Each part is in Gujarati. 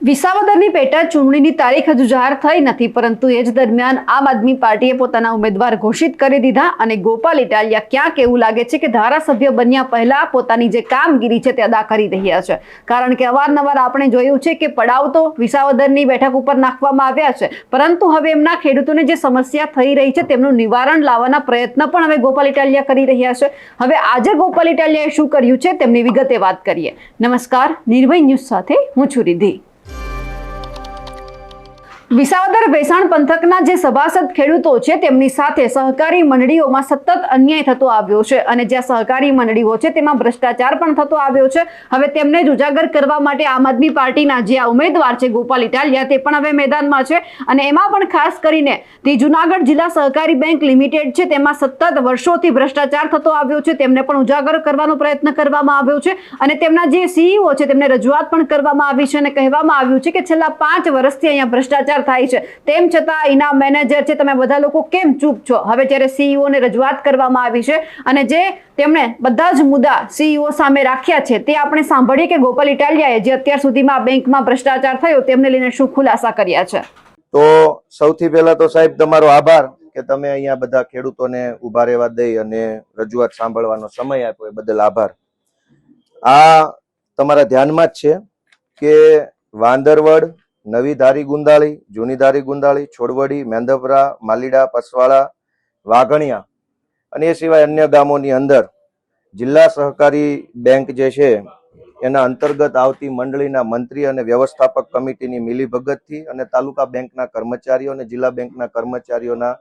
વિસાવદરની પેટા ચૂંટણીની તારીખ હજુ જાહેર થઈ નથી, પરંતુ એ જ દરમિયાન આમ આદમી પાર્ટીએ પોતાના ઉમેદવાર ઘોષિત કરી દીધા અને ગોપાલ ઇટાલિયા ક્યાંક એવું લાગે છે કે ધારાસભ્ય બન્યા પહેલા પોતાની જે કામગીરી છે તે અદા કરી રહ્યા છે। કારણ કે અવારનવાર આપણે જોયું છે કે પડાવ તો વિસાવદરની બેઠક ઉપર નાખવામાં આવ્યા છે, પરંતુ હવે એમના ખેડૂતોને જે સમસ્યા થઈ રહી છે તેમનું નિવારણ લાવવાના પ્રયત્ન પણ હવે ગોપાલ ઇટાલિયા કરી રહ્યા છે। હવે આજે ગોપાલ ઇટાલિયાએ શું કર્યું છે તેમની વિગતે વાત કરીએ। નમસ્કાર, નિર્ભય ન્યૂઝ સાથે હું છું રિદ્ધિ। વિસાવદર ભેસાણ પંથકના જે સભાસદ ખેડૂતો છે તેમની સાથે સહકારી મંડળીઓમાં સતત અન્યાય થતો આવ્યો છે અને જ્યાં સહકારી મંડળીઓ છે તેમાં ભ્રષ્ટાચાર પણ થતો આવ્યો છે। હવે તેમને જ ઉજાગર કરવા માટે આમ આદમી પાર્ટીના જે આ ઉમેદવાર છે ગોપાલ ઇટાલિયા તે પણ હવે મેદાનમાં છે અને એમાં પણ ખાસ કરીને તે જુનાગઢ જિલ્લા સહકારી બેંક લિમિટેડ છે તેમાં સતત વર્ષોથી ભ્રષ્ટાચાર થતો આવ્યો છે, તેમને પણ ઉજાગર કરવાનો પ્રયત્ન કરવામાં આવ્યો છે અને તેમના જે સીઈઓ છે તેમને રજૂઆત પણ કરવામાં આવી છે અને કહેવામાં આવ્યું છે કે છેલ્લા 5 વર્ષથી અહીંયા ભ્રષ્ટાચાર થાય છે, તેમ છતાં ઇનામ મેનેજર છે તમે બધા લોકો કેમ ચૂપ છો। હવે જ્યારે સીઈઓ ને રજૂઆત કરવામાં આવી છે અને જે તેમણે બધા જ મુદ્દા સીઈઓ સામે રાખ્યા છે તે આપણે સાંભળીએ કે ગોપાલ ઇટાલિયાએ જે અત્યાર સુધીમાં બેંકમાં ભ્રષ્ટાચાર થયો તેમને લઈને શું ખુલાસા કર્યા છે। તો સૌથી પહેલા તો સાહેબ તમારો આભાર કે તમે અહીંયા બધા ખેડૂતોને ઉભા રહેવા દઈ અને રજૂઆત સાંભળવાનો સમય આપ્યો એ બદલ આભાર। આ તમારા ધ્યાનમાં જ છે કે વાંદરવડ, નવી ધારી ગુંદાળી, જૂની ધારી ગુંદાળી, છોડવડી, મેંદપરા, માલીડા, પસવાળા, વાઘણિયા અને એ સિવાય અન્ય ગામોની અંદર જિલ્લા સહકારી બેંક જે છે એના અંતર્ગત આવતી મંડળીના મંત્રી અને વ્યવસ્થાપક કમિટીની મિલીભગતથી અને તાલુકા બેંકના કર્મચારીઓ અને જિલ્લા બેંકના કર્મચારીઓના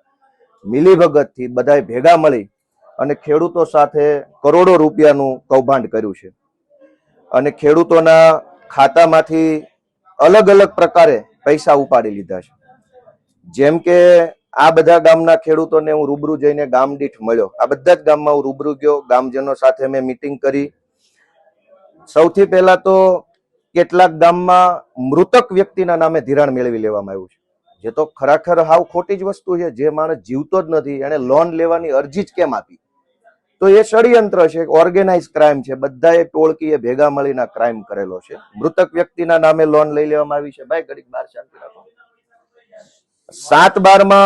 મિલીભગતથી બધાએ ભેગા મળી અને ખેડૂતો સાથે કરોડો રૂપિયાનું કૌભાંડ કર્યું છે અને ખેડૂતોના ખાતામાંથી અલગ અલગ પ્રકારે પૈસા ઉપાડી લીધા છે। જેમ કે આ બધા ગામના ખેડૂતોને હું રૂબરૂ જઈને ગામ દીઠ મળ્યો, આ બધા જ ગામમાં હું રૂબરૂ ગયો, ગામજનો સાથે મેં મીટિંગ કરી। સૌથી પહેલા તો કેટલાક ગામમાં મૃતક વ્યક્તિના નામે ધિરાણ મેળવી લેવામાં આવ્યું છે, જે તો ખરેખર હાવ ખોટી જ વસ્તુ છે। જે માણસ જીવતો જ નથી એને લોન લેવાની અરજી જ કેમ આપી? તો એ ષડયંત્ર છે, ઓર્ગેનાઇઝ ક્રાઇમ છે, બધાએ ટોળકીએ ભેગા મળીને ક્રાઇમ કરેલો છે। મૃતક વ્યક્તિના નામે લોન લઈ લેવામાં આવી છે। ભાઈ ઘડીક બહાર શાંતિ રાખો। 7/12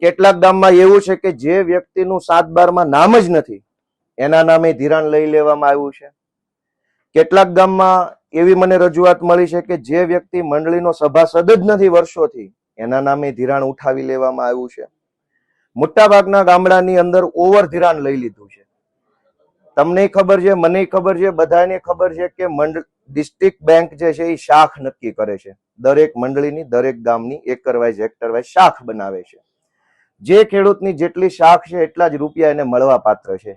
કેટલાક ગામમાં એવું છે કે જે વ્યક્તિનું 7/12 નામ જ નથી એના નામે ધિરાણ લઈ લેવામાં આવ્યું છે। કેટલાક ગામમાં એવી મને રજૂઆત મળી છે કે જે વ્યક્તિ મંડળીનો સભાસદ જ નથી વર્ષોથી એના નામે ધિરાણ ઉઠાવી લેવામાં આવ્યું છે। મોટા ભાગના ગામડાની અંદર ઓવર ધિરાણ લઈ લીધું છે। તમને ખબર છે, મને ખબર છે, બધાને ખબર છે કે ડિસ્ટ્રિક્ટ બેંક જે છે એ શાખ નક્કી કરે છે, દરેક મંડળીની દરેક ગામની એકર વાઇઝ હેક્ટર વાઇઝ શાખ બનાવે છે। જે ખેડૂતની જેટલી શાખ છે એટલા જ રૂપિયા એને મળવા પાત્ર છે।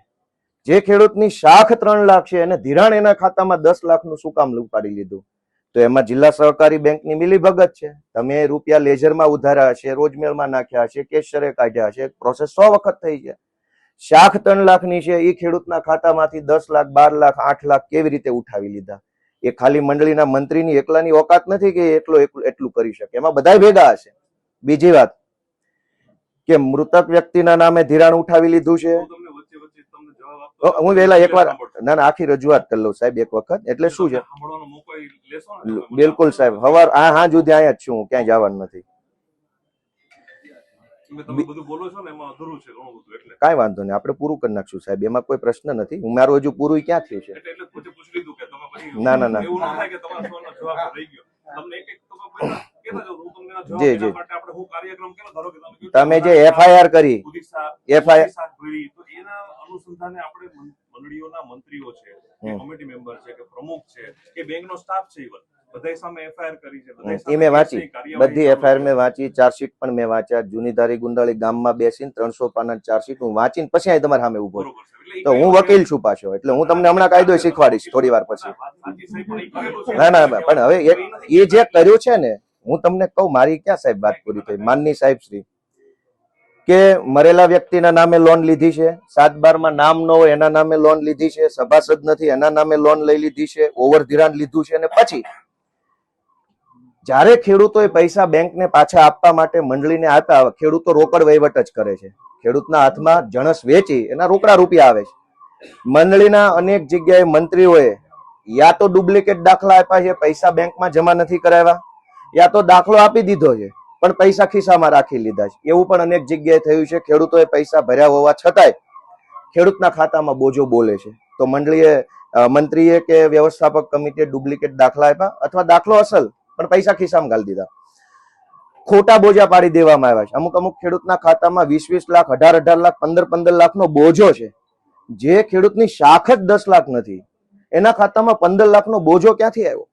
જે ખેડૂતની શાખ 3 લાખ છે એને ધિરાણ એના ખાતામાં 10 લાખનું શું કામ ઉપાડી લીધું? તો એમાં જિલ્લા સહકારી બેંકની મિલીભગત છે। તમે રૂપિયા લેઝરમાં ઉધાર્યા છે, રોજમેળમાં નાખ્યા છે, કેશરે કાઢ્યા છે, પ્રોસેસ 100 વખત થઈ છે। શાખ 3 લાખની છે એ ખેડૂતના ખાતામાંથી 10 લાખ, 12 લાખ, 8 લાખ કેવી રીતે ઉઠાવી લીધા? એ ખાલી મંડળીના મંત્રીની એકલાની ઓકાત નથી કે એટલું કરી શકે, એમાં બધા ભેગા હશે। બીજી વાત કે મૃતક વ્યક્તિના નામે ધિરાણ ઉઠાવી લીધું છે। હું વહેલા એકવાર ના આખી રજૂઆત કરી લઉં સાહેબ એક વખત। એટલે શું છે, બિલકુલ સાહેબ, હવાર હા સુધી અહીંયા જ છું, હું ક્યાંય જવાનું નથી। કઈ વાંધો નહીં, આપણે પૂરું કરી નાખશું સાહેબ, એમાં કોઈ પ્રશ્ન નથી। હું મારું હજુ પૂરું ક્યાં થયું છે? ના ના ના જી જી, તમે જે એફઆઈઆર કરી મંડળીઓના મંત્રીઓ છે, કમિટી મેમ્બર છે કે પ્રમુખ છે કે બેંકનો સ્ટાફ છે, બધા સામે એફઆઈઆર કરી છે, મેં વાંચી, બધી એફઆઈઆર મેં વાંચી, ચાર્જશીટ પણ મેં વાંચ્યા। જૂની ધારી ગુંદાળી ગામમાં બેસીને 300 પાનાની ચાર્જશીટ હું વાંચીને પછી અહીં તમારા સામે ઉભો છું। તો હું વકીલ છું પાછો, એટલે હું તમને હમણાં કાયદો શીખવાડીશ થોડી વાર પછી। ના ના, પણ હવે એ જે કર્યું છે ને, હું તમને કહું, મારી ક્યાં સાહેબ વાત પૂરી થઈ? માનની સાહેબ શ્રી કે મરેલા વ્યક્તિના નામે લોન લીધી છે, 7/12 નામ ન હોય એના નામે લોન લીધી છે, સભાસદ નથી એના નામે લોન લઈ લીધી છે, ઓવર ધિરાણ લીધું છે અને પછી જ્યારે ખેડૂતોએ પૈસા બેંકને પાછા આપવા માટે મંડળીને આપ્યા, ખેડૂતો રોકડ વહીવટ જ કરે છે, ખેડૂતના હાથમાં જણસ વેચી એના રોકડા રૂપિયા આવે છે। મંડળીના અનેક જગ્યાએ મંત્રીઓએ યા તો ડુપ્લિકેટ દાખલા આપ્યા છે, પૈસા બેંકમાં જમા નથી કરાવ્યા, યા તો દાખલો આપી દીધો છે પણ પૈસા ખિસ્સામાં રાખી લીધા છે. એવું પણ અનેક જગ્યાએ થયું છે. ખેડૂતોએ પૈસા ભર્યા હોવા છતાંય ખેડૂતના ખાતામાં બોજો બોલે છે. તો મંત્રીએ કે વ્યવસ્થાપક કમિટીએ ડુપ્લિકેટ દાખલા આપ્યા અથવા દાખલો અસલ પણ પૈસા ખિસ્સામાં ગાળી દીધા. ખોટા બોજા પાડી દેવામાં આવ્યા છે. અમુક ખેડૂતના ખાતામાં 20-20 લાખ, 18-18 લાખ, 15-15 લાખનો બોજો છે. જે ખેડૂતની શાખ જ 10 લાખ નથી, એના ખાતામાં 15 લાખનો બોજો ક્યાંથી આવ્યો?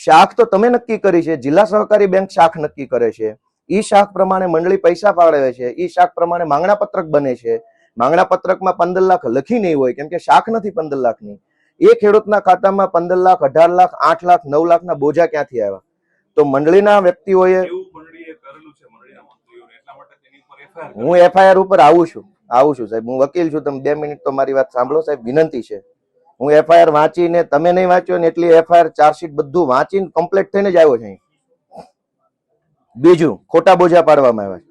શાખ તો તમે નક્કી કરી છે, જિલ્લા સહકારી બેંક શાખ નક્કી કરે છે. ઈ શાખ પ્રમાણે મંડળી પૈસા ફાળવે છે. ઈ શાખ પ્રમાણે માંગણા પત્રક બને છે. માંગણા પત્રકમાં 15 લાખ લખી નહીં હોય, કેમ કે શાખ નથી 15 લાખની. એ ખેડૂતના ખાતામાં 15 લાખ, 18 લાખ, 8 લાખ, 9 લાખના બોજા ક્યાંથી આવ્યા? તો મંડળીના વ્યક્તિઓએ એવું મંડળીએ કરેલું છે મંડળીના મંત્રીઓને, એટલા માટે તેની ઉપર FIR હું એફઆઈઆર ઉપર આવું છું સાહેબ. હું વકીલ છું. તમે 2 મિનિટ તો મારી વાત સાંભળો સાહેબ, વિનંતી છે. હું એફઆઈઆર વાંચીને, તમે નહીં વાંચ્યો ને એટલી એફઆઈઆર ચાર્જશીટ બધું વાંચીને કમ્પ્લીટ થઈને જ આવ્યો છે. બીજું, ખોટા બોજા પાડવામાં આવ્યા છે.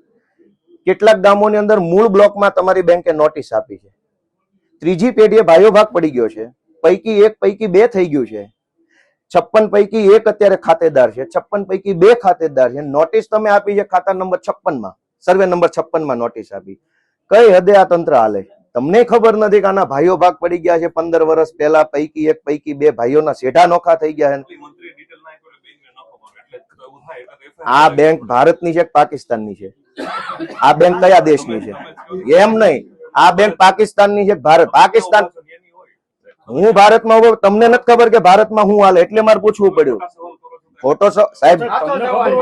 કેટલાક ગામોની અંદર મૂળ બ્લોકમાં તમારી બેંકે નોટિસ આપી છે. ત્રીજી પેઢીએ ભાઈઓ ભાગ પડી ગયો છે. પૈકી 1 પૈકી 2 થઈ ગયું છે. 56 પૈકી 1 અત્યારે ખાતેદાર છે. 56 પૈકી 2 ખાતેદાર છે. નોટિસ તમે આપી છે ખાતા નંબર 56 માં, સર્વે નંબર 56 માં નોટિસ આપી. કઈ હદે આ તંત્ર હાલે? તમને ખબર નથી કે આના ભાઈઓ ભાગ પડી ગયા છે 15 વર્ષ પહેલા. પૈકી 1 પૈકી 2 ભાઈઓના સેઢા નોખા થઈ ગયા છે. મંત્રી ડિટેલ ના આપ્યો એટલે બેંકને ન ખબર, એટલે એવું થાય એટલે FIR આ બેંક ભારતની છે કે પાકિસ્તાનની છે? આ બેંક કયા દેશની છે? એમ નહીં, આ બેંક પાકિસ્તાનની છે કે ભારત? પાકિસ્તાન. એની હોય. હું ભારતમાં હોઉં, તમને નથી ખબર કે ભારતમાં હું હાલે, એટલે મારે પૂછવું પડ્યું. ખોટો સાહેબ,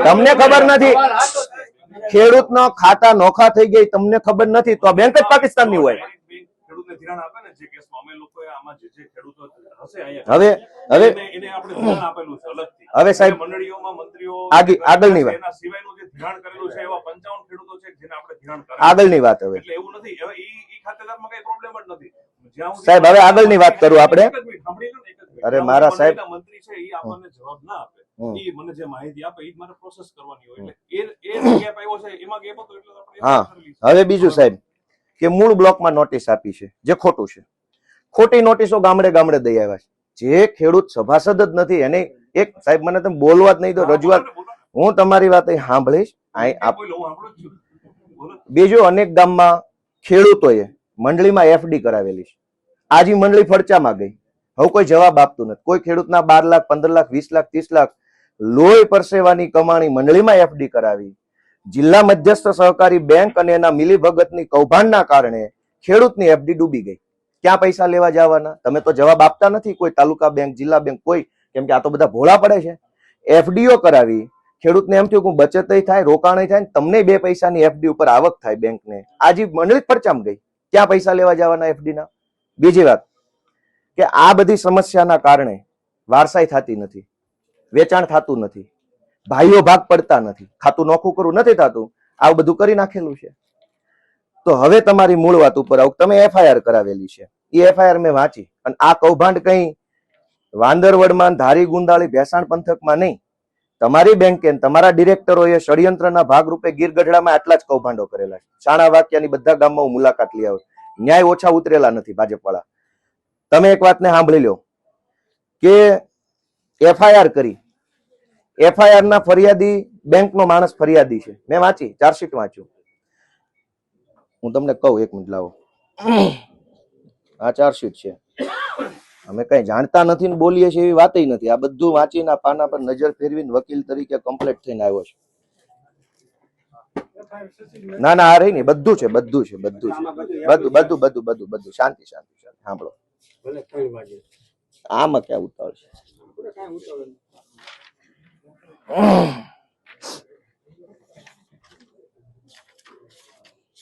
તમને ખબર નથી. ખેડૂતનો ખાતા નોખા થઈ ગઈ, તમને ખબર નથી, તો આ બેંક જ પાકિસ્તાનની હોય. ખેડૂતને ધિરાણ આપે ને, જે કેસમાં અમે લોકોએ આમાં જે ખેડૂતો હશે અહીંયા, હવે એને આપણે ધિરાણ આપેલું છે અલગથી. હવે સાહેબ, મંડળીઓમાં મંત્રીઓ આગળની વાત. એના સિવાયનું જે ધિરાણ કરેલું છે એવા 55 ખેડૂતો છે જેને આપણે ધિરાણ કરેલું. આગળની વાત. હવે એટલે એવું નથી, હવે ઈ ખાતેદારમાં કઈ પ્રોબ્લેમ જ નથી. જ્યાં સુધી સાહેબ, હવે આગળની વાત કરું આપણે. એક જ મિનિટ, સાંભળી લો ને, એક જ મિનિટ. અરે મારા સાહેબ, મંડળીના મંત્રી છે ઈ આપણને જવાબ ના આપે, ઈ મને જે માહિતી આપે ઈ મારે પ્રોસેસ કરવાની હોય, એટલે એ ગેપ આવ્યો છે, એમાં ગેપ હતો એટલે આપણે હા. હવે બીજું સાહેબ, કે મૂળ બ્લોકમાં નોટિસ આપી છે, જે ખોટું છે. ખોટી નોટિસો ગામડે ગામડે દઈ આવ્યા છે. જે ખેડૂત સભાસદ જ નથી એને એક, સાહેબ મને તમે બોલવા જ નહીં દો, રજૂઆત. હું તમારી વાત અહીં સાંભળીશ. બીજું, અનેક ગામમાં ખેડૂતોએ મંડળીમાં એફડી કરાવેલી છે. આજે મંડળી ફડચામાં ગઈ. હવે કોઈ જવાબ આપતું નથી. કોઈ ખેડૂતના 12 લાખ, 15 લાખ, 20 લાખ, 30 લાખ લોહી પરસેવાની કમાણી મંડળીમાં એફડી કરાવી. જિલ્લા મધ્યસ્થ સહકારી બેંક અને એના મિલીભગતની કૌભાંડના કારણે ખેડૂતની એફડી ડૂબી ગઈ. ક્યાં પૈસા લેવા જવાના? તમે તો જવાબ આપતા નથી, કોઈ તાલુકા બેંક, જિલ્લા બેંક, કોઈ, કેમ કે આ તો બધા ભોળા પડે છે. એફડીઓ કરાવી. ખેડૂતને એમ થયું કે બચત થાય, રોકાણ થાય, તમને 2 પૈસાની એફડી ઉપર આવક થાય બેંકને. આજે મંડળી ફરચામ ગઈ. ક્યાં પૈસા લેવા જવાના એફડી ના? બીજી વાત, કે આ બધી સમસ્યાના કારણે વારસાઈ થતી નથી, વેચાણ થતું નથી, ભાઈઓ ભાગ પડતા નથી, ખાતું નોખું કરવું નથી થતું. આવું બધું કરી નાખેલું છે. તો હવે તમારી મૂળ વાત ઉપર આવું, તમે એફઆઈઆર કરાવેલી છે. એ એફઆઈઆર મેં વાંચી, અને આ કૌભાંડ કઈ વાંદરવડમાં, ધારી, ગુંદાળી, ભેસાણ પંથકમાં નહીં, તમારી બેંકે તમારા ડિરેક્ટરોએ ષડયંત્રના ભાગરૂપે ગીર ગઢડામાં આટલા જ કૌભાંડો કરેલા છે. શાણા વાક્યાની બધા ગામમાં મુલાકાત લઈ આવો, ન્યાય ઓછા ઉતરેલા નથી ભાજપ વાળા. તમે એક વાતને સાંભળી લો કે એફઆઈઆર કરી, એફઆઈઆર ના ફરિયાદી બેંકનો માણસ ફરિયાદી છે. મેં વાંચી, ચાર્જશીટ વાંચ્યું. હું તમને કહું, 1 મિનિટ લાવો. આ ચાર્જશીટ છે. અમે કઈ જાણતા નથી ને બોલીએ છીએ એવી વાત નથી. આ બધું વાંચીને આ પાના પર નજર ફેરવીને વકીલ તરીકે કમ્પ્લીટ થઈને આવ્યો છે. ના ના, આ રહી ને, બધું છે, બધું છે, બધું છે, બધું. શાંતિ શાંતિ શાંતિ, સાંભળો. આમાં ક્યાં ઉતાવળ છે?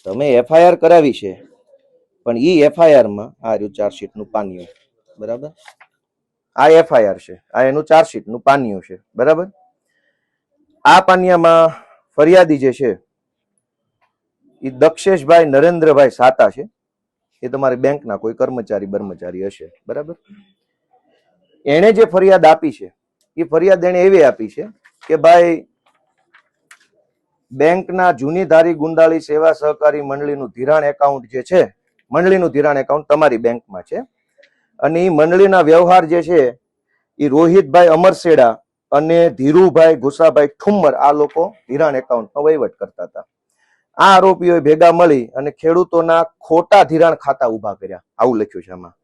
તમે એફઆઈઆર કરાવી છે, પણ ઈ એફઆઈઆર માં આ રહ્યું ચાર્જશીટ નું પાનિયું, બરાબર? આ એફઆઈઆર છે, આ એનું ચાર્જશીટ નું પાનિયું છે, બરાબર? આ પાનિયામાં ફરિયાદી જે છે એ દક્ષેશભાઈ નરેન્દ્રભાઈ સાતા છે. એ તમારી બેંકના કોઈ કર્મચારી હશે, બરાબર? એને જે ફરિયાદ આપી છે, એ ફરિયાદ એને એવી આપી છે કે ભાઈ, બેંકના જૂની ધારી ગુંદાળી સેવા સહકારી મંડળીનું ધિરાણ એકાઉન્ટ જે છે, મંડળીનું ધિરાણ એકાઉન્ટ તમારી બેંકમાં છે, અને એ મંડળીના વ્યવહાર જે છે એ રોહિતભાઈ અમરસેડા અને ધીરુભાઈ ઘુસાભાઈ ઠુમ્મર આ લોકો ધિરાણ એકાઉન્ટનો વહીવટ કરતા હતા. આ આરોપીઓએ ભેગા મળી અને ખેડૂતોના ખોટા ધિરાણ ખાતા ઉભા કર્યા, આવું લખ્યું છે આમાં.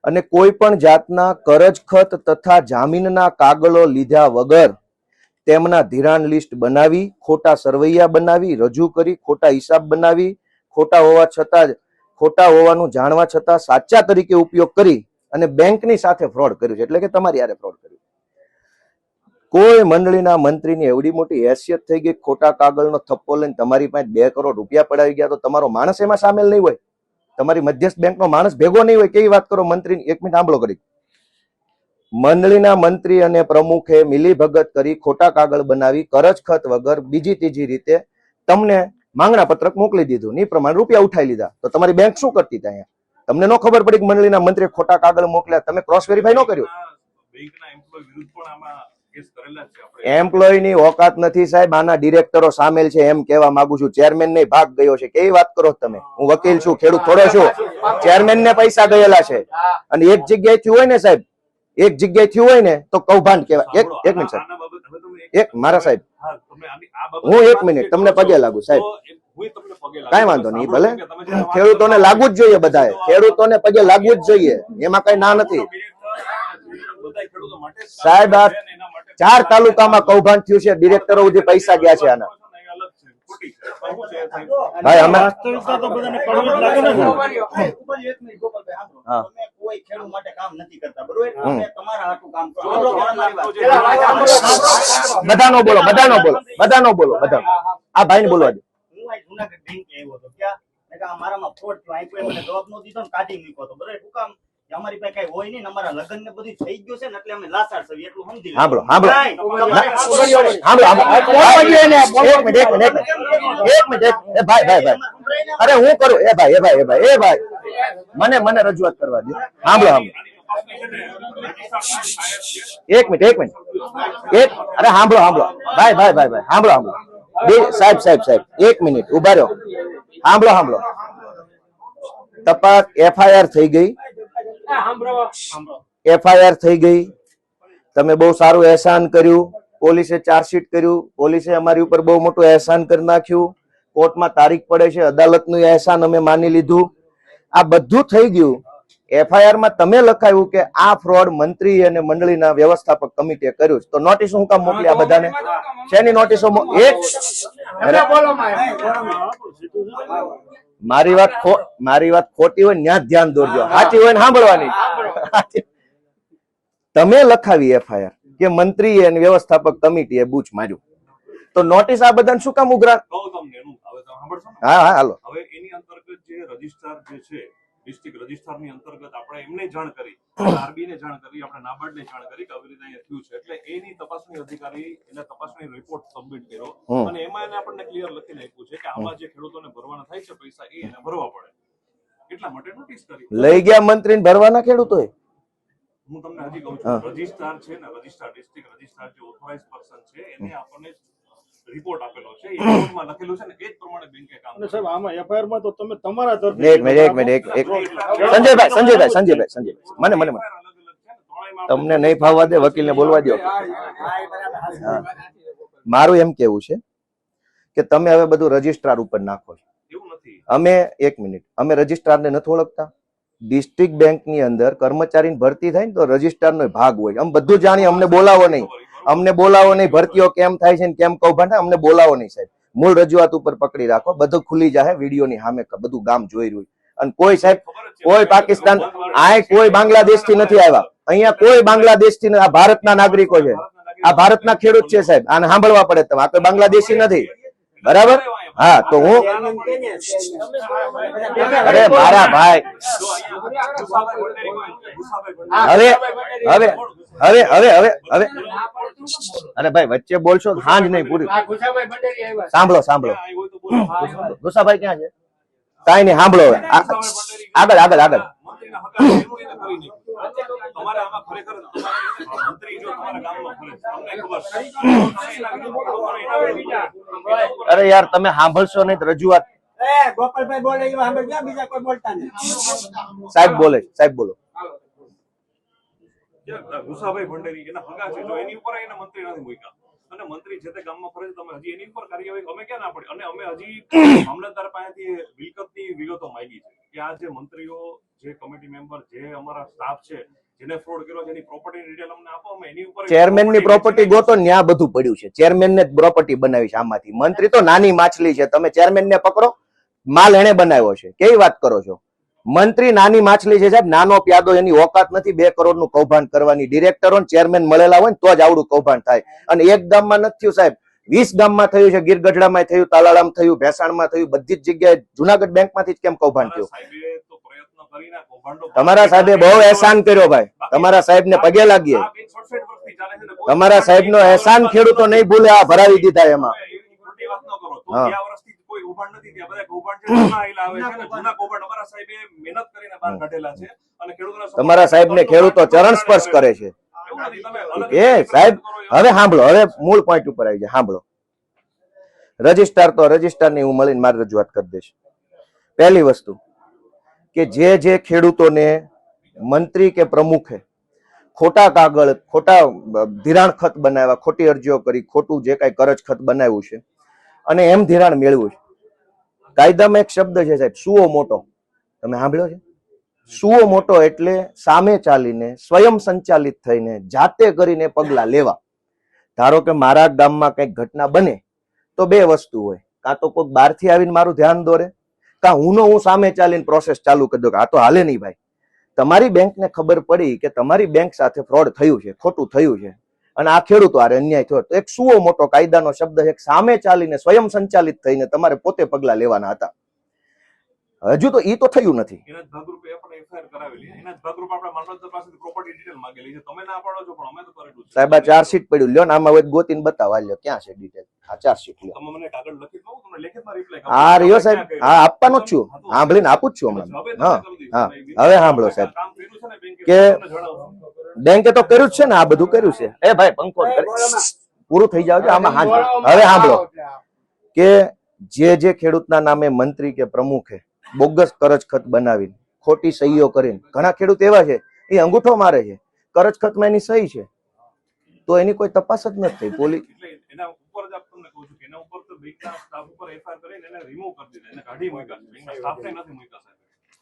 અને કોઈ પણ જાતના કરજખત તથા જામીનના કાગળો લીધા વગર તેમના ધિરાણ લિસ્ટ બનાવી, ખોટા સરવૈયા બનાવી, રજૂ કરી, ખોટા હિસાબ બનાવી, ખોટા હોવાનું જાણવા છતાં સાચા તરીકે ઉપયોગ કરી અને બેંકની સાથે ફ્રોડ કર્યું છે, એટલે કે તમારી હારે ફ્રોડ કર્યું. કોઈ મંડળીના મંત્રીની એવડી મોટી હેસિયત થઈ ગઈ, ખોટા કાગળનો થપ્પો લઈને તમારી પાસે 2 કરોડ રૂપિયા પડાવી ગયા, તો તમારો માણસ એમાં સામેલ નહીં હોય, તમારી મધ્યસ્થ બેંકનો માણસ ભેગો નહીં હોય. કેવી વાત કરો મંત્રીની? 1 મિનિટ સાંભળો કરી. મંડળીના મંત્રી અને પ્રમુખે મિલીભગત કરી ખોટા કાગળ બનાવી કરજખત વગર બીજી ત્રીજી રીતે તમને માંગણા પત્રક મોકલી દીધું, ની પ્રમાણે રૂપિયા ઉઠાઈ લીધા. તો તમારી બેંક શું કરતી હતા? અહીંયા તમને ન ખબર પડી કે મંડળીના મંત્રીએ ખોટા કાગળ મોકલ્યા, તમે ક્રોસ વેરીફાઈ ન કર્યું? એમ્પ્લોય ની ઓકાત નથી સાહેબ, આના ડિરેક્ટરો સામેલ છે એમ કહેવા માંગુ છું. ચેરમેન ને ભાગ ગયો છે. કેવી વાત કરો તમે? હું વકીલ છું, ખેડૂત થોડો છું. ચેરમેન ને પૈસા ગયેલા છે. અને એક જગ્યાએથી હોય ને સાહેબ, એક જગ્યાએથી હોય ને તો કૌભાંડ કહેવાય. એક મિનિટ સાહેબ, એક મારા સાહેબ, હું 1 મિનિટ તમને પગે લાગુ સાહેબ, કઈ વાંધો નહીં, ભલે ખેડૂતોને લાગુ જ જોઈએ, બધાએ ખેડૂતોને પગે લાગવું જ જોઈએ, એમાં કઈ ના નથી સાહેબ. આ 4 તાલુકામાં કૌભાંડ થયું છે, ડિરેક્ટરો સુધી પૈસા ગયા છે આના. ભાઈ અમે કોઈ ખેડૂત માટે કામ નથી કરતા, બરોબર? અમે તમારા હાટું કામ કરો. બધાનો બોલો, બધાનો બોલો, બધાનો બોલો, બધા. આ ભાઈને બોલવા દે. હું આ જૂનાગઢ બેંક આવ્યો હતો, ક્યાં મેં કહ્યું મારામાં ફ્રોડ થયો, અહીં કોઈ મને જવાબ નો દીધો ને કાઢી મૂક્યો હતો, બરોબર? શું કામ? અમારી પાસે કઈ હોય નહીં, અમારા લગ્ન ને બધું થઈ ગયું છે ને, એટલે અમે લાચાર છે, એટલું સમજી લો. સાંભળો સાંભળો એ ભાઈ, અરે હું કરું? એ ભાઈ મને રજૂઆત કરવા દે. સાંભળો એક મિનિટ અરે સાંભળો ભાઈ સાંભળો સાહેબ 1 મિનિટ ઉભા રહ્યો. સાંભળો તપાસ FIR થઈ ગઈ, FIR થઈ ગઈ. તમે બહુ સારું એહસાન કર્યું, પોલીસે ચાર્જશીટ કર્યું, પોલીસે અમારી ઉપર બહુ મોટું એહસાન કરી નાખ્યું, કોર્ટમાં તારીખ પડે છે, અદાલતનું એહસાન અમે માની લીધું. આ બધું થઈ ગયું. FIR માં તમે લખાયું કે આ ફ્રોડ મંત્રી અને મંડળીના વ્યવસ્થાપક કમિટીએ કર્યું છે, તો નોટિસ હું કામ મોકલી આ બધાને? શેની નોટિસો? મારી વાત ખોટી હોય ત્યાં ધ્યાન દોરજો, સાચી હોય ને સાંભળવાની. તમે લખાવી FIR કે મંત્રી અને વ્યવસ્થાપક કમિટીએ બૂચ માર્યું, તો નોટિસ આ બધાને શું કામ ઉઘરા? હા હાલો. હવે એની અંતર્ગત જે રજિસ્ટ્રાર જે છે, ડિસ્ટ્રિક્ટ રજિસ્ટ્રારની અંતર્ગત આપણે એમને જાણ કરી, આરબી ને જાણ કરી, આપણે નાબાર્ડ ને જાણ કરી કે આવી રીતે અહીંયા થયું છે, એટલે એની તપાસણી અધિકારી એને તપાસણી રિપોર્ટ સબમિટ કર્યો અને એમાં એને આપણને ક્લિયર લખીને આપ્યું છે કે આમાં જે ખેડૂતોને ભરવાના થાય છે પૈસા એ એને ભરવા પડે, એટલા માટે નોટિસ કરી. લઈ ગયા મંત્રીને ભરવાના ખેડૂતોએ? હું તમને હજી કહું છું, રજિસ્ટ્રાર છે ને, રજિસ્ટ્રાર ડિસ્ટ્રિક્ટ રજિસ્ટ્રાર જે ઓથોરાઇઝ પર્સન છે એને આપણને રિપોર્ટ આપેલો છે, એ રિપોર્ટમાં લખેલું છે ને એ જ પ્રમાણે બેંકે કામ કરે. સાહેબ આમાં FIR માં તો તમે તમારા તરફથી એક મિનિટ સંજયભાઈ મને તમને નહીં ફાવવા દે, વકીલને બોલવા દો. મારું એમ કેવું છે કે તમે હવે બધું રજિસ્ટ્રાર ઉપર નાખો છો. એવું નથી. અમે રજિસ્ટ્રારને નથી ઓળખતા? ડિસ્ટ્રિક્ટ બેંકની અંદર કર્મચારીની ભરતી થાય ને તો રજિસ્ટ્રારનો ભાગ હોય. અમે બધું જાણીએ, અમને બોલાવો નહીં, ભરતીઓ કેમ થાય છે ને કેમ કૌભાંડ થાય, અમને બોલાવો નહીં સાહેબ. મૂળ રજૂઆત ઉપર પકડી રાખો, બધું ખુલી જાય વિડીયોની સામે, બધું ગામ જોઈ રહ્યું. અને કોઈ સાહેબ, કોઈ પાકિસ્તાન, આ કોઈ બાંગ્લાદેશ થી નથી આવ્યા, અહીંયા કોઈ બાંગ્લાદેશ થી, આ ભારતના નાગરિકો છે, આ ભારતના ખેડૂત છે સાહેબ, આને સાંભળવા પડે તમે, આ કોઈ બાંગ્લાદેશી નથી, બરાબર? હા, તો હું અરે મારા ભાઈ હવે અરે ભાઈ વચ્ચે બોલશો હાંજ નહીં પૂરી. સાંભળો ગુસાભાઈ ક્યાં છે? કાઈ નહીં, સાંભળો હવે આગળ. અરે યાર તમે સાંભળશો નહીં રજૂઆત. ગોપાલભાઈ બોલે એવા બીજા કોઈ બોલતા નહીં. સાહેબ બોલો. કે ગુસાભાઈ ભંડેરી એના હગા છે, જો એની ઉપર એને મંત્રી નથી મૂક્યા અને મંત્રી જે તે ગામમાં ફરે છે, તમે હજી એની ઉપર કાર્યવાહી અમે ક્યાં ના પડી? અને અમે હજી મામલતદાર પાસેથી મિલકતની વિગતો માંગી છે કે આ જે મંત્રીઓ, જે કમિટી મેમ્બર, જે અમારા સ્ટાફ છે, જેને ફ્રોડ કર્યો છે, એની પ્રોપર્ટી ડિટેલ અમને આપો, અમે એની ઉપર ચેરમેન ની પ્રોપર્ટી ગોતો, ન્યા બધું પડ્યું છે. ચેરમેન ને જ પ્રોપર્ટી બનાવી છે આમાંથી. મંત્રી તો નાની માછલી છે. તમે ચેરમેન ને પકડો, માલ એને બનાવ્યો છે. કેવી વાત કરો છો? મંત્રી નાની માછલી છે સાહેબ, નાનો પ્યાદો. એની ઓકાત નથી 2 કરોડ નું કૌભાંડ કરવાની. ડિરેક્ટરો ચેરમેન મળેલા હોય ને તો જ આવડું કૌભાંડ થાય. અને એક ગામમાં નથી થયું સાહેબ, 20 ગામમાં થયું છે. ગીરગઢડામાં થયું, તાલાળામાં થયું, ભેસાણમાં થયું, બધી જ જગ્યાએ. જુનાગઢ બેંકમાંથી જ કેમ કૌભાંડ થયું? તમારા સાહેબે બહુ અહેસાન કર્યો ભાઈ. તમારા સાહેબ ને પગે લાગીએ. તમારા સાહેબ નો અહેસાન ખેડૂતો નહીં ભૂલે. આ ભરાવી દીધા એમાં. તમારા સાહેબ ને ખેડૂતો ચરણ સ્પર્શ કરે છે. એ સાહેબ હવે સાંભળો, હવે મૂળ પોઈન્ટ ઉપર આવી જાય. સાંભળો, રજિસ્ટ્રાર તો રજિસ્ટ્રાર ની હું મળીને મારી રજૂઆત કરી દઈશ. પહેલી વસ્તુ કે જે ખેડૂતોને મંત્રી કે પ્રમુખે ખોટા કાગળ, ખોટા ધિરાણ ખત બનાવ્યા, ખોટી અરજીઓ કરી, ખોટું જે કઈ કરજ ખત બનાવ્યું છે અને એમ ધિરાણ મેળવ્યું છે, કાયદામાં એક શબ્દ છે સાહેબ, સુઓ મોટો. તમે સાંભળ્યો છે? સુઓ મોટો એટલે સામે ચાલીને, સ્વયં સંચાલિત થઈને, જાતે કરીને પગલા લેવા. ધારો કે મારા ગામમાં કઈક ઘટના બને તો 2 વસ્તુ હોય, કાં તો કોઈ બહારથી આવીને મારું ધ્યાન દોરે, કાં હું સામે ચાલીને પ્રોસેસ ચાલુ કરી દઉં કે આ તો હાલે નહીં ભાઈ. તમારી બેંકને ખબર પડી કે તમારી બેંક સાથે ફ્રોડ થયું છે, ખોટું થયું છે અને આ ખેડૂતો આરે અન્યાય થયો, તો એક સુઓ મોટો કાયદાનો શબ્દ છે. સામે ચાલીને, સ્વયં સંચાલિત થઈને તમારે પોતે પગલા લેવાના હતા. હજુ તો ઈ તો થયું નથી. સાહેબ આ ચાર્જશીટ પડ્યું, લ્યો ને આમાં હોય ગોતીને બતાવવા. લ્યો ક્યાં છે ડિટેલ? આ ચાર્જશીટ લ્યો. હા રહ્યો સાહેબ, હા આપવાનો જ છું, સાંભળીને આપું જ છું હમણાં. હા હા, હવે સાંભળો સાહેબ કે બેંકે તો કર્યું જ છે ને, આ બધું કર્યું છે. એ ભાઈ પંખો પૂરું થઈ જાવ આમાં. હવે સાંભળો કે જે ખેડૂતના નામે મંત્રી કે પ્રમુખે બોગસ કરજ ખત બનાવીને, ખોટી સહીઓ કરીને, ઘણા ખેડૂત એવા છે એ અંગૂઠો મારે છે, કરજ ખતમાં એની સહી છે, તો એની કોઈ તપાસ જ નથી થઈ. પોલીસ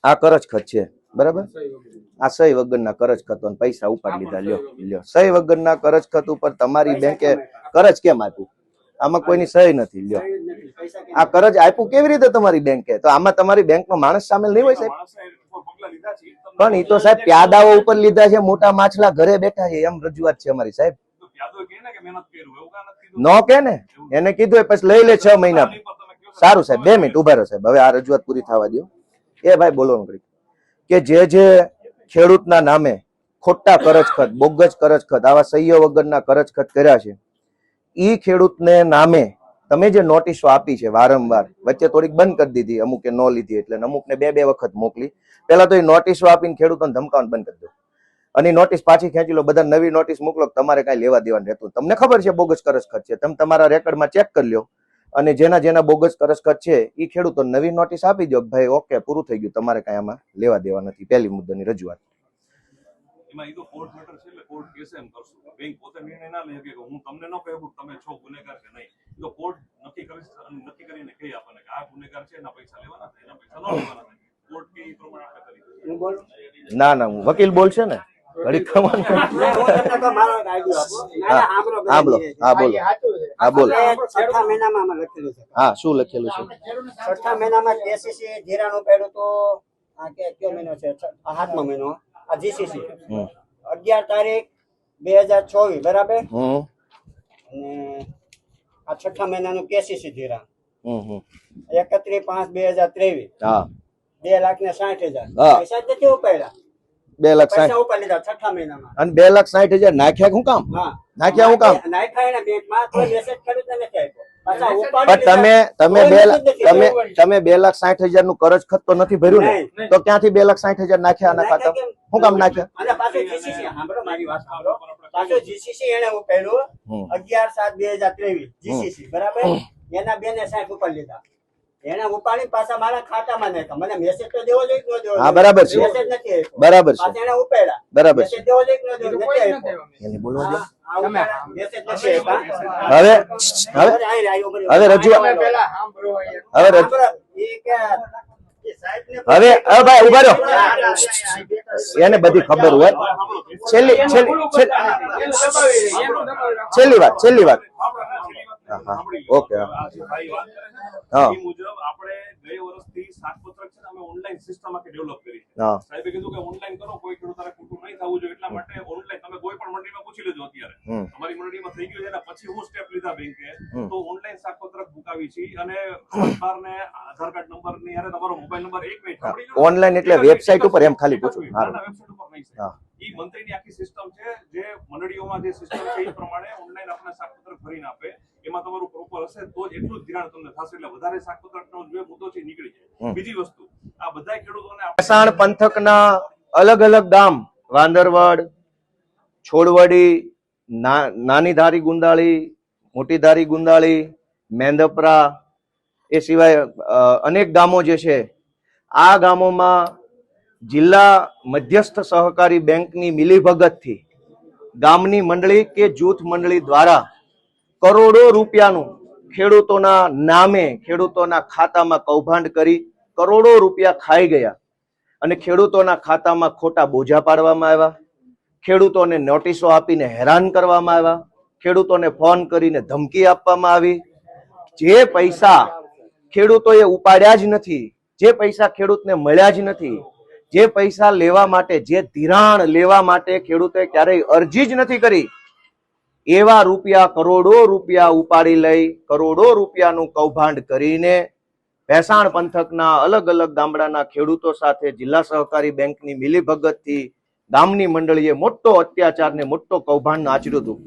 આ કરજ ખત છે બરાબર, આ સહી વગરના કરજ ખત પૈસા ઉપાડી લીધા. લ્યો સહી વગરના કરજ ખત ઉપર તમારી બેંકે કરજ કેમ આપ્યું? આમાં કોઈની સહી નથી. લ્યો આ કરજ આપ્યું કેવી રીતે તમારી બેંકે? તો આમાં તમારી બેંક નો માણસ સામેલ નહીં હોય સાહેબ? પણ એ તો સાહેબ પ્યાદાઓ ઉપર લીધા છે, મોટા માછલા ઘરે બેઠા છે, એમ રજૂઆત છે અમારી સાહેબ. નો કે ને એને કીધું પછી લઈ લે 6 મહિના. સારું સાહેબ 2 મિનિટ ઉભા રહો સાહેબ, હવે આ રજૂઆત પૂરી થવા દો. એ ભાઈ બોલો કે જે ખેડૂતના નામે ખોટા કરજ ખત, બોગસ કરજ ખત, આવા સહીઓ વગરના કરજ ખત કર્યા છે, ઈ ખેડૂતને નામે તમે જે નોટિસો આપી છે વારંવાર, વચ્ચે થોડીક બંધ કરી દીધી, અમુકે ન લીધી એટલે અમુકને 2 વખત મોકલી. પેલા તો એ નોટિસો આપીને ખેડૂતોને ધમકાવવાનું બંધ કરી દો અને નોટિસ પાછી ખેંચી લો. બધા નવી નોટિસ મોકલો, તમારે કઈ લેવા દેવાનું રહેતું. તમને ખબર છે બોગસ કરજ ખત છે, તમે તમારા રેકર્ડમાં ચેક કરી લો અને જેના બોગસ કરજ ખત છે એ ખેડૂતો નવી નોટિસ આપી દો, ભાઈ ઓકે પૂરું થઈ ગયું, તમારે કઈ આમાં લેવા દેવા નથી. પહેલી મુદ્દાની રજૂઆત. એમાં ઈ તો કોર્ટ મેટર છે એટલે કોર્ટ કેસે એમ કરશું. બેંક પોતે નિર્ણય ના લે કે હું તમને ન કહું તમે છો ગુનેગાર કે નહીં. તો કોર્ટ નક્કી કરીને કહી આપણને કે આ ગુનેગાર છે, એના પૈસા લેવાના છે, એના પૈસા ન લેવાના છે. કોર્ટ કે ઈ પ્રમાણે આપણે કરી. ના હું વકીલ બોલશે ને ઘડીક ખબર. હા બોલો. હા બોલો. હા બોલો. 6 મહિનામાં લખેલું છે. હા શું લખેલું છે? 6 મહિનામાં કેસીસી ધિરાણું પડ્યું તો આ કયો મહિનો છે? 7મો મહિનો. આ જીસીસી 11 તારીખ 2024 બરાબર. અને આ 6 મહિનાનું કેસીસી ધિરાણ 31/5/2023. હા 2,60,000 પૈસા જ નથી ઉપાડ્યા. 2,60,000 ઉપાડી લીધા 6 મહિનામાં. અને 2,60,000 નાખ્યા શું કામ? હા નાખ્યા શું કામ? નાખ્યા એના બેંકમાં કોઈ મેસેજ કર્યું તો નથી આપ્યો. પાછા પણ ઉપાડી તમે 2,60,000 નું કરજ ખત તો નથી ભર્યું ને, તો ક્યાંથી 2,60,000 નાખ્યા આના ખાતા? શું કામ નાખ્યા? અને પાછું જીસીસી સાંભળો મારી વાત સાંભળો. પાછું જીસીસી એને ઉપાડ્યું 11/7/2023 જીસીસી બરાબર. એના 2,60,000 ઉપર લીધા. એને ઉપાડી પાછા મારા ખાતામાં નાખ્યા. મને મેસેજ તો દેવો જોઈએ કે ન દેવો હા, જોઈએ? બરાબર છે. મેસેજ નથી આપ્યો. બરાબર છે, પાછા એને ઉપાડ્યા. બરાબર છે. મેસેજ દેવો જોઈએ કે ન દેવો? નથી આપ્યો. એને બોલવા દો. આ ઉપાડ્યા. મેસેજ નથી આપ્યા. હવે અહીં આવ્યો બરાબર. હવે રજૂઆત હવે એ કે એ સાહેબને હવે ભાઈ ઉભા રહ્યો. એને બધી ખબર હોય. છેલ્લી વાત. હા, હા. ઓકે, હા. હા. એ મુજબ આપણે ગયે વર્ષથી 7 પત્રક છે ને અમે ઓનલાઈન સિસ્ટમ આખી ડેવલપ કરી છે. હા. સાહેબે કીધું કે ઓનલાઈન કરો, કોઈ ખેડૂત તારે ખોટું નહીં થવું જોઈએ, એટલા માટે ઓનલાઈન તમે કોઈ પણ મંડળીમાં પૂછી લેજો અત્યારે. અમારી મંડળીમાં થઈ ગયું છે ને પછી હું સ્ટેપ લીધા બેંકે તો ઓનલાઈન 7 પત્રક મુકાવી છે અને ને આધાર કાર્ડ નંબર ની હારે તમારો મોબાઈલ નંબર એક મિનિટ ઓનલાઈન એટલે વેબસાઇટ ઉપર એમ ખાલી પૂછું. હા, વેબસાઇટ ઉપર નહીં છે. ઈ મંત્રીની આખી સિસ્ટમ છે જે મંડળીઓમાં જે સિસ્ટમ છે એ પ્રમાણે ઓનલાઈન આપણે 7 પત્રક ભરીને આપે. એમાં તમારું પ્રોપર હશે તો જ એટલું જ ધિરાણ તમને થશે. એટલે વધારે 7 પત્રકનો જે મુદ્દો છે નીકળી જાય. બીજી વસ્તુ, આ બધા ખેડૂતોને ભેસાણ પંથકના અલગ અલગ ગામ વાંદરવડ, છોડવડી, નાની ધારી ગુંદાળી, મોટી ધારી ગુંદાળી, મેંદપરા, એ સિવાય અનેક ગામો જે છે, આ ગામોમાં જિલ્લા મધ્યસ્થ સહકારી બેંકની મિલીભગતથી ગામની મંડળી કે જૂથ મંડળી દ્વારા કરોડો રૂપિયાનું ખેડૂતોના નામે ખેડૂતોના ખાતામાં કૌભાંડ કરી કરોડો રૂપિયા ખાઈ ગયા અને ખેડૂતોના ખાતામાં ખોટા બોજા પાડવામાં આવ્યા. ખેડૂતોને નોટિસો આપીને હેરાન કરવામાં આવ્યા. ખેડૂતોને ફોન કરીને ધમકી આપવામાં આવી. જે પૈસા ખેડૂતોએ ઉપાડ્યા જ નથી, જે પૈસા ખેડૂતને મળ્યા જ નથી, જે પૈસા લેવા માટે, જે ધિરાણ લેવા માટે ખેડૂતોએ ક્યારેય અરજી જ નથી કરી, એવા રૂપિયા, કરોડો રૂપિયા ઉપાડી લઈ કરોડો રૂપિયાનું કૌભાંડ કરીને ભેસાણ પંથકના અલગ અલગ ગામડાના ખેડૂતો સાથે જિલ્લા સહકારી બેંકની મિલીભગતથી ગામની મંડળીએ મોટો અત્યાચાર ને મોટો કૌભાંડ આચર્યું હતું.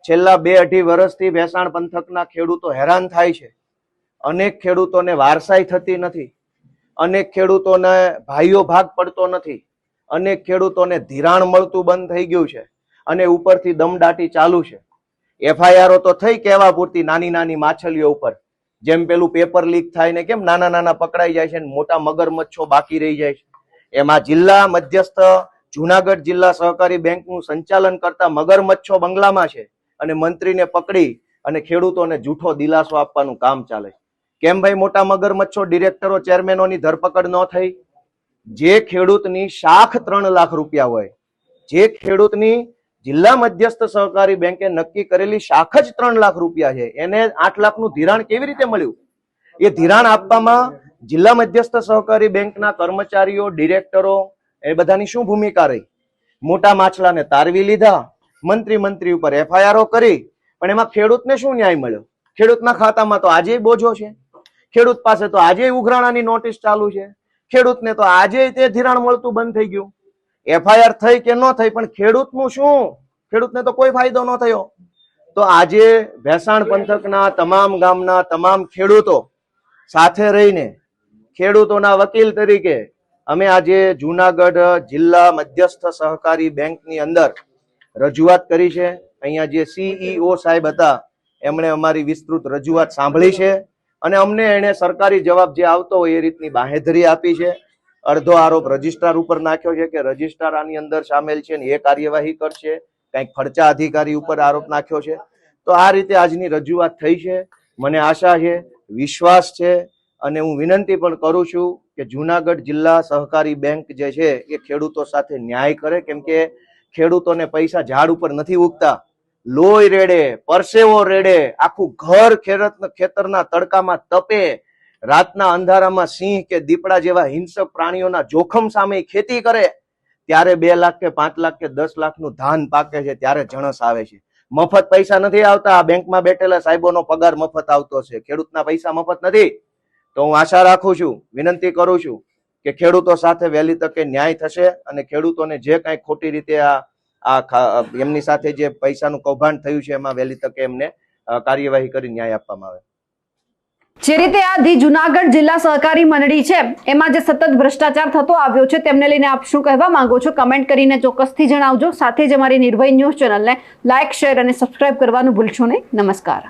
છેલ્લા 2-2.5 વર્ષથી ભેસાણ પંથકના ખેડૂતો હેરાન થાય છે. અનેક ખેડૂતોને વારસાઈ થતી નથી, અનેક ખેડૂતોને ભાઈઓ ભાગ પડતો નથી, અનેક ખેડૂતોને ધિરાણ મળતું બંધ થઈ ગયું છે અને ઉપરથી દમદાટી ચાલુ છે. FIR તો થઈ કહેવા પૂરતી નાની નાની માછલીઓ ઉપર, જેમ પેલું પેપર લીક થાય ને કેમ નાના નાના પકડાઈ જાય છે ને મોટા મગરમચ્છો બાકી રહી જાય છે, એમાં જિલ્લા મધ્યસ્થ જુનાગઢ જિલ્લા સહકારી બેંકનું સંચાલન કરતા મગરમચ્છો બંગલામાં છે અને મંત્રીને પકડી અને ખેડૂતોને જૂઠો દિલાસો આપવાનું કામ ચાલે છે. કેમ ભાઈ મોટા મગરમચ્છો, ડિરેક્ટરો, ચેરમેનોની ધરપકડ ન થઈ? જે ખેડૂતની શાખ 3 લાખ રૂપિયા હોય, જે ખેડૂતની જિલ્લા મધ્યસ્થ સહકારી બેંકે નક્કી કરેલી શાખ જ 3 લાખ રૂપિયા છે, એને 8 લાખનું ધિરાણ કેવી રીતે મળ્યું? એ ધિરાણ આપવામાં જિલ્લા મધ્યસ્થ સહકારી બેંકના કર્મચારીઓ, ડિરેક્ટરો, એ બધાની શું ભૂમિકા રહી? મોટા માછલાને તારવી લીધા, મંત્રી ઉપર FIR કરી, પણ એમાં ખેડૂતને શું ન્યાય મળ્યો? ખેડૂતના ખાતામાં તો આજે બોજો છે, ખેડૂત પાસે તો આજે ઉઘરાણાની નોટિસ ચાલુ છે, ખેડૂતને તો આજે તે ધિરાણ મળતું બંધ થઈ ગયું. FIR થઈ કે ન થઈ, પણ ખેડૂતનું શું? ખેડૂતને તો કોઈ ફાયદો ન થયો. તો આજે ભેસાણ પંથકના તમામ ગામના તમામ ખેડૂતો સાથે રહીને ખેડૂતોના વકીલ તરીકે અમે આજે જુનાગઢ જિલ્લા મધ્યસ્થ સહકારી બેંકની અંદર રજૂઆત કરી છે. અહીંયા જે CEO સાહેબ હતા એમણે અમારી વિસ્તૃત રજૂઆત સાંભળી છે અને અમને એને સરકારી જવાબ જે આવતો હોય એ રીતની બાંહેધરી આપી છે. અડધો આરોપ રજિસ્ટ્રાર ઉપર નાખ્યો છે કે રજિસ્ટ્રાર આની અંદર સામેલ છે ને એ કાર્યવાહી કરશે, કંઈક ખર્ચા અધિકારી ઉપર આરોપ નાખ્યો છે. તો આ રીતે આજની રજૂઆત થઈ છે. મને આશા છે, વિશ્વાસ છે અને હું વિનંતી પણ કરું છું કે જુનાગઢ જિલ્લા સહકારી બેંક જે છે એ ખેડૂતો સાથે ન્યાય કરે, કેમ કે ખેડૂતોને પૈસા ઝાડ ઉપર નથી ઉગતા. લોહી રેડે, પરસેવો રેડે, આખું ઘર ખેતરના તડકામાં તપે, રાતના અંધારામાં સિંહ કે દીપડા જેવા હિંસક પ્રાણીઓના જોખમ સામે ખેતી કરે, ત્યારે 2 લાખ કે 5 લાખ કે 10 લાખનું ધાન પાકે છે, ત્યારે જણસ આવે છે. મફત પૈસા નથી આવતા. બેંકમાં બેઠેલા સાહેબોનો પગાર મફત આવતો છે, ખેડૂતના પૈસા મફત નથી. તો હું આશા રાખું છું, વિનંતી કરું છું કે ખેડૂતો સાથે વહેલી તકે ન્યાય થશે અને ખેડૂતોને જે કાંઈ ખોટી રીતે એમની સાથે જે પૈસાનું કૌભાંડ થયું છે એમાં વહેલી તકે એમને કાર્યવાહી કરી ન્યાય આપવામાં આવે. જે રીતે આ ધી જુનાગઢ જિલ્લા સહકારી મંડળી છે એમાં જે સતત ભ્રષ્ટાચાર થતો આવ્યો છે તેમને લઈને આપ શું કહેવા માંગો છો? કમેન્ટ કરીને ચોક્કસથી જણાવજો. સાથે જ અમારી નિર્ભય ન્યૂઝ ચેનલને લાઇક, શેર અને સબસ્ક્રાઇબ કરવાનું ભૂલશો નહીં. નમસ્કાર.